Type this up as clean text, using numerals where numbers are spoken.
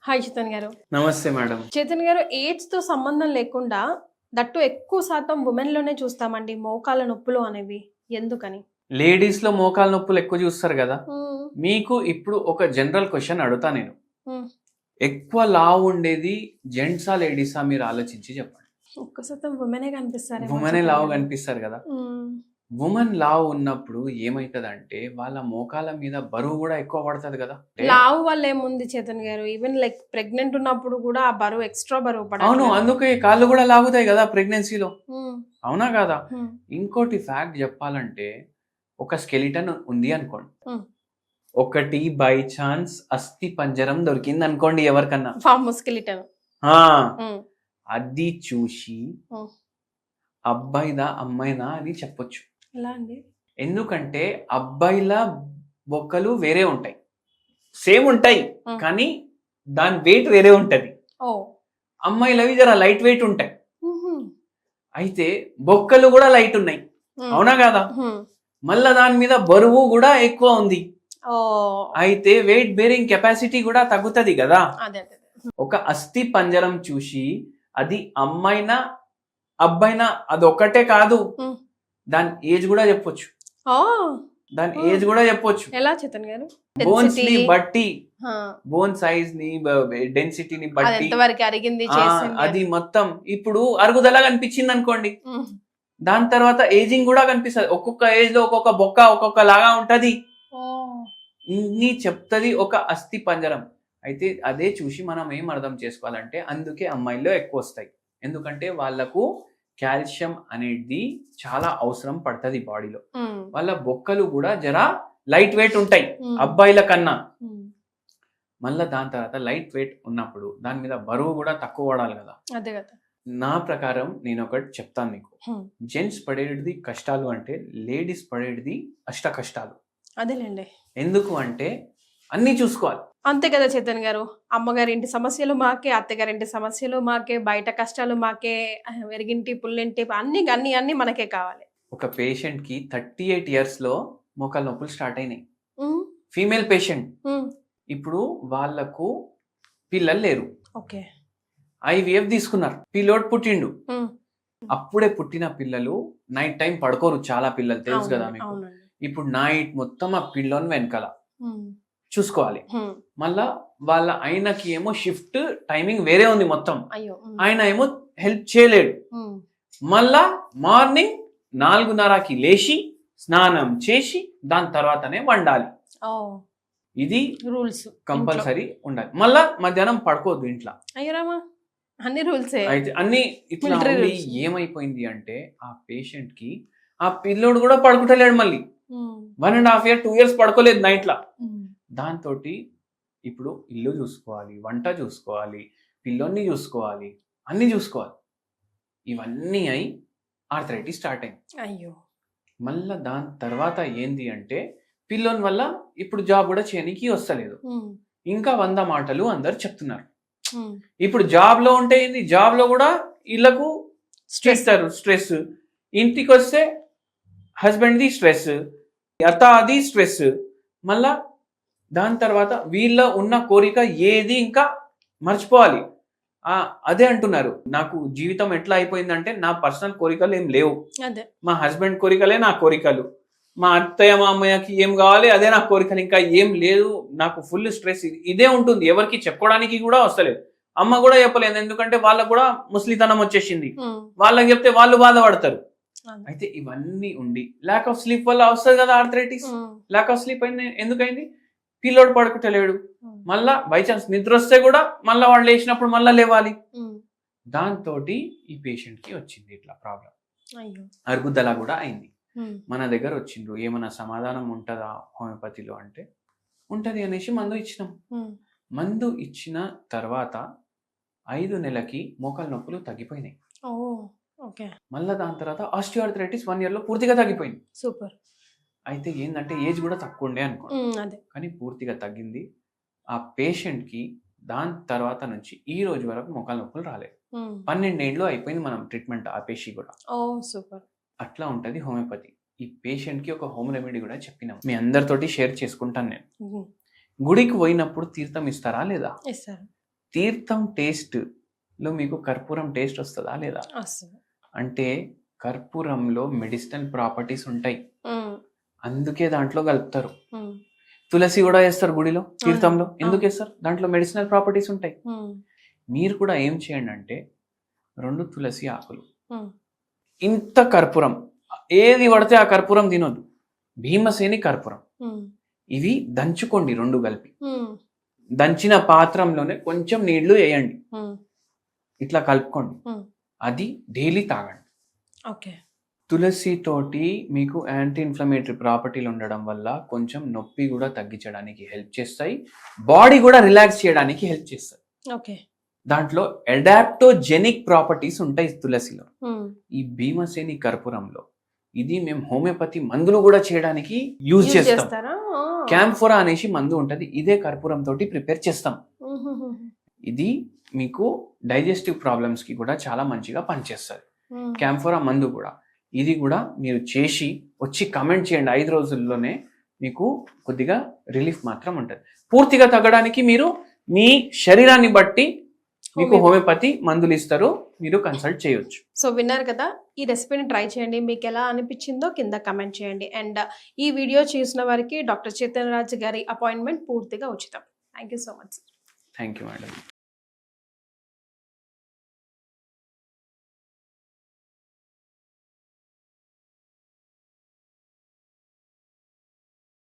Hi Chetan గారు. నమస్తే madam. Chetan గారు, ఏజ్ తో సంబంధం లేకుండా దట్టు ఎక్కువ శాతం ఉమెన్ లోనే చూస్తామండి మోకాళ్ళ నొప్పులు అనేవి. ఎందుకని? లేడీస్ లో మోకాల నొప్పులు ఎక్కువ చూస్తారు కదా. మ్మ్. మీకు ఇప్పుడు ఒక జనరల్ క్వశ్చన్ అడుగుతా నేను. మ్మ్. ఎక్కువ లావు ఉండేది జెంట్సా లేడీసా మీరు ఆలోచించి చెప్పండి. ఒక్క శాతం ఉమెనే కనిపిస్తారు. ఉమెనే లావు కనిపిస్తారు కదా. ఉమెన్ లావు ఉన్నప్పుడు ఏమైతుందంటే వాళ్ళ మోకాల మీద బరువు కూడా ఎక్కువ పడుతుంది కదా. లావు వల్ల ఏముంది చేతన్ గారు, ఈవెన్ లైక్ ప్రెగ్నెంట్ ఉన్నప్పుడు కూడా ఆ బరువు ఎక్స్ట్రా బరువు అవును, పడాలి. అందుకే కాళ్ళు కూడా లాగుతాయి కదా ప్రెగ్నెన్సీలో. అవునా కదా. ఇంకోటి ఫ్యాక్ట్ చెప్పాలంటే, ఒక స్కెలిటన్ ఉంది అనుకోండి, ఒకటి బై ఛాన్స్ అస్థి పంజరం దొరికింది అనుకోండి ఎవరికన్నా, స్కెలిటన్ అది చూసి అబ్బాయిదా అమ్మాయిదా అని చెప్పొచ్చు. ఎలా అండి? ఎందుకంటే అబ్బాయిల బొక్కలు వేరే ఉంటాయి, సేమ్ ఉంటాయి కానీ దాని వెయిట్ వేరే ఉంటది. అమ్మాయిలవి జర లైట్ వెయిట్ ఉంటాయి, అయితే బొక్కలు కూడా లైట్ ఉన్నాయి. అవునా కదా. మళ్ళా దాని మీద బరువు కూడా ఎక్కువ ఉంది, అయితే వెయిట్ బేరింగ్ కెపాసిటీ కూడా తగ్గుతుంది కదా. ఒక అస్థి పంజరం చూసి అది అమ్మాయినా అబ్బాయినా అది ఒక్కటే కాదు, దాని ఏజ్ కూడా చెప్పొచ్చు. దాని ఏజ్ కూడా చెప్పొచ్చు. ఎలా చేతన్ గారు? బోన్స్ ని బట్టి, బోన్ సైజ్ ని, డెన్సిటీని బట్టి అది మొత్తం. ఇప్పుడు అరుగుదల కనిపించింది అనుకోండి, దాని తర్వాత ఏజింగ్ కూడా కనిపిస్తుంది. ఒక్కొక్క ఏజ్ లో ఒక్కొక్క బొక్క ఒక్కొక్క లాగా ఉంటది. ఇన్ని చెప్తుంది ఒక అస్థి పంజరం. అయితే అదే చూసి మనం ఏం అర్థం చేసుకోవాలంటే, అందుకే అమ్మాయిల్లో ఎక్కువ వస్తాయి. ఎందుకంటే వాళ్ళకు కాల్షియం అనేది చాలా అవసరం పడుతుంది బాడీలో. వాళ్ళ బొక్కలు కూడా జర లైట్ వెయిట్ ఉంటాయి అబ్బాయిల కన్నా. మళ్ళీ దాని తర్వాత లైట్ వెయిట్ ఉన్నప్పుడు దాని మీద బరువు కూడా తక్కువ పడాలి కదా. నా ప్రకారం నేను ఒకటి చెప్తాను మీకు. జెంట్స్ పడేది కష్టాలు అంటే లేడీస్ పడేది అష్ట కష్టాలు. అదేలేండి. ఎందుకు అంటే అన్ని చూసుకోవాలి. అంతే కదా చేతన్ గారు. అమ్మగారింటి సమస్యలు మాకే, అత్తగారింటి సమస్యలు మాకే, బయట కష్టాలు మాకే, వెరిగింటి పుల్లింటి అన్ని అన్ని అన్ని మనకే కావాలి. ఒక పేషెంట్ కి 38 years లో మోకాల నొప్పులు స్టార్ట్ అయినాయి. Female patient. ఇప్పుడు వాళ్ళకు పిల్లలు లేరు, ఐవీఎఫ్ తీసుకున్నారు, పిల్లోడు పుట్టిండు. అప్పుడే పుట్టిన పిల్లలు నైట్ టైం పడుకోరు చాలా పిల్లలు, తెలుసు కదా మీకు. ఇప్పుడు నైట్ మొత్తం ఆ పిల్లోని వెనకాల చూసుకోవాలి. మళ్ళా వాళ్ళ ఆయనకి ఏమో షిఫ్ట్ టైమింగ్ వేరే ఉంది మొత్తం, ఆయన ఏమో హెల్ప్ చేయలేడు. మళ్ళా మార్నింగ్ 4:30కి లేచి స్నానం చేసి దాని తర్వాతనే వండాలి. ఇది రూల్స్ కంపల్సరీ ఉండాలి. మళ్ళా మధ్యాహ్నం పడుకోవద్దు ఇంట్లో. అన్ని రూల్స్ అయితే అన్ని ఇట్లా ఏమైపోయింది అంటే, ఆ పేషెంట్ కి ఆ పిల్లోడు కూడా పడుకుంటలేడు. మళ్ళీ 1.5 years 2 years పడుకోలేదు నైట్ లా. దాంతో ఇప్పుడు ఇల్లు చూసుకోవాలి, వంట చూసుకోవాలి, పిల్లోని చూసుకోవాలి, అన్ని చూసుకోవాలి. ఇవన్నీ అయి ఆర్థరైటిస్ స్టార్ట్ అయింది. అయ్యో. మళ్ళా దాని తర్వాత ఏంది అంటే, పిల్లోని వల్ల ఇప్పుడు జాబ్ కూడా చేయడానికి వస్తలేదు. ఇంకా 100 మాటలు అందరు చెప్తున్నారు. ఇప్పుడు జాబ్ లో ఉంటే ఏంది, జాబ్ లో కూడా వీళ్ళకు స్ట్రెస్, ఇంటికి వస్తే హస్బెండ్ ది స్ట్రెస్, అత్త అది స్ట్రెస్. మళ్ళా దాని తర్వాత వీళ్ళ ఉన్న కోరిక ఏది ఇంకా మర్చిపోవాలి. అదే అంటున్నారు, నాకు జీవితం ఎట్లా అయిపోయిందంటే నా పర్సనల్ కోరికలు ఏం లేవు, మా హస్బెండ్ కోరికలే నా కోరికలు, మా అత్తయ్య మా అమ్మయ్యకి ఏం కావాలి అదే నా కోరికలు, ఇంకా ఏం లేదు, నాకు ఫుల్ స్ట్రెస్. ఇదే ఉంటుంది, ఎవరికి చెప్పుకోవడానికి కూడా వస్తలేదు. అమ్మ కూడా చెప్పలేదు, ఎందుకంటే వాళ్ళకు కూడా ముసలితనం వచ్చేసింది, వాళ్ళకి చెప్తే వాళ్ళు బాధపడతారు. అయితే ఇవన్నీ ఉండి ల్యాక్ ఆఫ్ స్లీప్ వల్ల వస్తుంది కదా ఆర్థరైటిస్. ల్యాక్ ఆఫ్ స్లీప్ అయింది, ఎందుకైంది, పిల్లోడు పడుకుంటలేడు. మళ్ళా బై ఛాన్స్ నిద్ర వస్తే కూడా మళ్ళీ వాళ్ళు లేచినప్పుడు మళ్ళీ లేవాలి. దాంతో ఈ పేషెంట్ కి వచ్చింది ఇట్లా ప్రాబ్లం. అరుగుదల కూడా అయింది. మన దగ్గర వచ్చిండ్రు, ఏమైనా సమాధానం ఉంటుందా హోమియోపతిలో అంటే ఉంటది అనేసి మందు ఇచ్చినాం. మందు ఇచ్చిన తర్వాత 5 నెలలకి మోకాలు నొప్పులు తగ్గిపోయినాయి. మళ్ళీ దాని తర్వాత ఆస్టియోఆర్థరైటిస్ 1 year లో పూర్తిగా తగ్గిపోయింది. సూపర్. అయితే ఏంటంటే ఏజ్ కూడా తక్కువ ఉండే అనుకోండి, కానీ పూర్తిగా తగ్గింది. ఆ పేషెంట్ కి దాని తర్వాత నుంచి ఈ రోజు వరకు మోకాలు నొప్పులు రాలేదు. 12 ఏళ్ళు అయిపోయింది మనం ట్రీట్మెంట్ ఆపేసి కూడా. సూపర్. అట్లా ఉంటది హోమియోపతి. ఈ పేషెంట్ కి ఒక హోమ్ రెమెడీ కూడా చెప్పినాం, మీ అందరితోటి షేర్ చేసుకుంటాను నేను. గుడికి పోయినప్పుడు తీర్థం ఇస్తారా లేదా? తీర్థం టేస్ట్ లో మీకు కర్పూరం టేస్ట్ వస్తుందా లేదా? వస్తుంది. అంటే కర్పూరంలో మెడిసినల్ ప్రాపర్టీస్ ఉంటాయి, అందుకే దాంట్లో కలుపుతారు. తులసి కూడా వేస్తారు గుడిలో, తీర్థంలో. ఎందుకు వేస్తారు? దాంట్లో మెడిసినల్ ప్రాపర్టీస్ ఉంటాయి. మీరు కూడా ఏం చేయండి అంటే 2 తులసి ఆకులు, ఇంత కర్పూరం, ఏది పడితే ఆ కర్పూరం తినొద్దు, భీమసేని కర్పూరం, ఇవి దంచుకోండి 2 కలిపి. దంచిన పాత్రంలోనే కొంచెం నీళ్లు వేయండి, ఇట్లా కలుపుకోండి. అది డైలీ తాగండి. ఓకే. తులసి తోటి మీకు యాంటీ ఇన్ఫ్లమేటరీ ప్రాపర్టీలు ఉండడం వల్ల కొంచెం నొప్పి కూడా తగ్గించడానికి హెల్ప్ చేస్తాయి, బాడీ కూడా రిలాక్స్ చేయడానికి హెల్ప్ చేస్తాయి. ఓకే. దాంట్లో అడాప్టోజెనిక్ ప్రాపర్టీస్ ఉంటాయి తులసిలో. ఈ భీమసేని కర్పూరంలో ఇది మేము హోమియోపతి మందులు కూడా చేయడానికి యూజ్ చేస్తాం. క్యాంఫోరా అనేసి మందు ఉంటది, ఇదే కర్పూరం తోటి ప్రిపేర్ చేస్తాం. ఇది మీకు డైజెస్టివ్ ప్రాబ్లమ్స్ కి కూడా చాలా మంచిగా పనిచేస్తుంది, క్యాంఫోరా మందు కూడా. ఇది కూడా మీరు చేసి వచ్చి కమెంట్ చేయండి, 5 రోజుల్లోనే మీకు కొద్దిగా రిలీఫ్ మాత్రం ఉంటుంది. పూర్తిగా తగ్గడానికి మీరు మీ శరీరాన్ని బట్టి మీకు హోమియోపతి మందులు ఇస్తారు, మీరు కన్సల్ట్ చేయొచ్చు. సో విన్నారు కదా, ఈ రెసిపీని ట్రై చేయండి, మీకు ఎలా అనిపించిందో కింద కమెంట్ చేయండి. అండ్ ఈ వీడియో చూసిన వారికి డాక్టర్ చైతన్య రాజ్ గారి అపాయింట్మెంట్ పూర్తిగా ఉచితం. Thank you so much. Thank you madam.